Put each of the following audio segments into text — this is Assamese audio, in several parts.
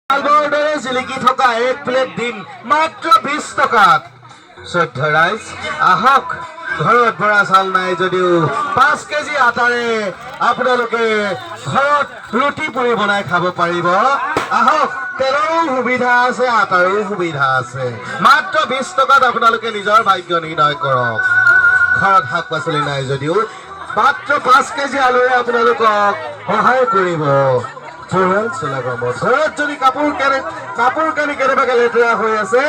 আলবৰ্ডৰে জিলিকি থকা এক প্লেট দিম মাত্ৰ 20 টকাত। শ্ৰদ্ধা ৰাইজ, আহক। ঘৰত বৰা চাউল নাই যদিও 5 কেজি আটাৰে আপোনালোকে ঘৰত ৰুটি পুৰি বনাই খাব পাৰিব। আহক, তেলৰো সুবিধা আছে, আটাৰো সুবিধা আছে। মাত্ৰ 20 টকাত আপোনালোকে নিজৰ ভাগ্য নিৰ্ণয় কৰক। ঘৰত শাক পাচলি নাই যদিও মাত্ৰ 5 কেজি আলুৰে আপোনালোকক সহায় কৰিব। ঘৰত যদি কাপোৰ কানি কেনেবাকে লেতেৰা হৈ আছে,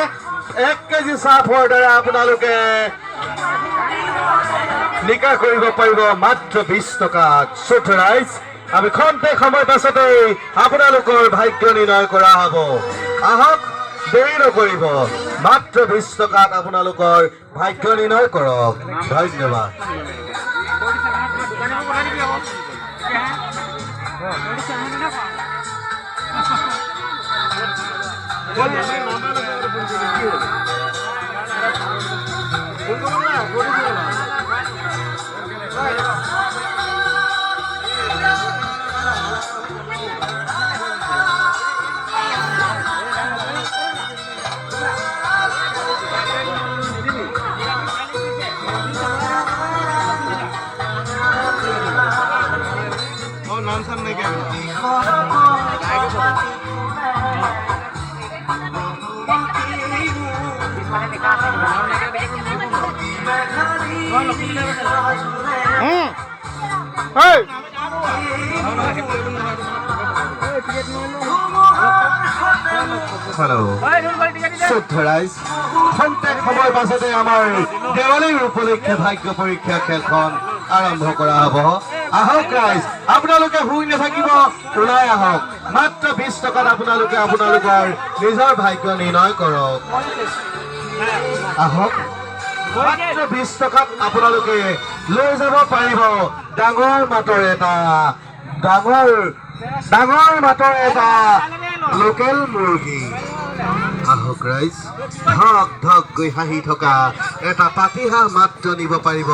1 কেজি চাৰ্ফৰ দ্বাৰা আপোনালোকে নিকা কৰিব পাৰিব মাত্ৰ 20 টকাত। শ্ৰদ্ধা ৰাইজ, আমি খন্তেক সময় পাছতে আপোনালোকৰ ভাগ্য নিৰ্ণয় কৰা হ'ব। আহক, দেৰি নকৰিব। মাত্ৰ 20 টকাত আপোনালোকৰ ভাগ্য নিৰ্ণয় কৰক। ধন্যবাদ। নাম চাম নাকি হেল্ল', শ্ৰদ্ধা ৰাইজ, খন্তেক সময় পাছতে আমাৰ দেৱালীৰ উপলক্ষে ভাগ্য পৰীক্ষা খেলখন আৰম্ভ কৰা হ'ব। আহক ৰাইজ, আপোনালোকে শুই নাথাকিব, ওলাই আহক। মাত্ৰ 20 টকাত আপোনালোকে আপোনালোকৰ নিজৰ ভাগ্য নিৰ্ণয় কৰক। আহক, মাত্ৰ 20 টকাত আপোনালোকে লৈ যাব পাৰিব ডাঙৰ মাতৰ এটা লোকেল মুৰ্গী। আহক ৰাইজ, ধক ধক গৈ হাঁহি থকা এটা পাতিহাঁহ মাত্ৰ নিব পাৰিব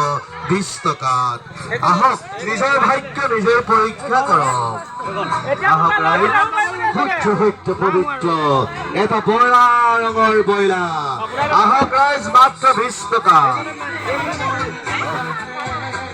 20 টকাত। আহক, নিজৰ ভাগ্য নিজে পৰীক্ষা কৰক। আহক ৰাইজ, সত্য সত্য পবিত্ৰ এটা বৰা ৰঙৰ ব্ৰইলাৰ। আহক ৰাইজ, মাত্ৰ 20 টকা।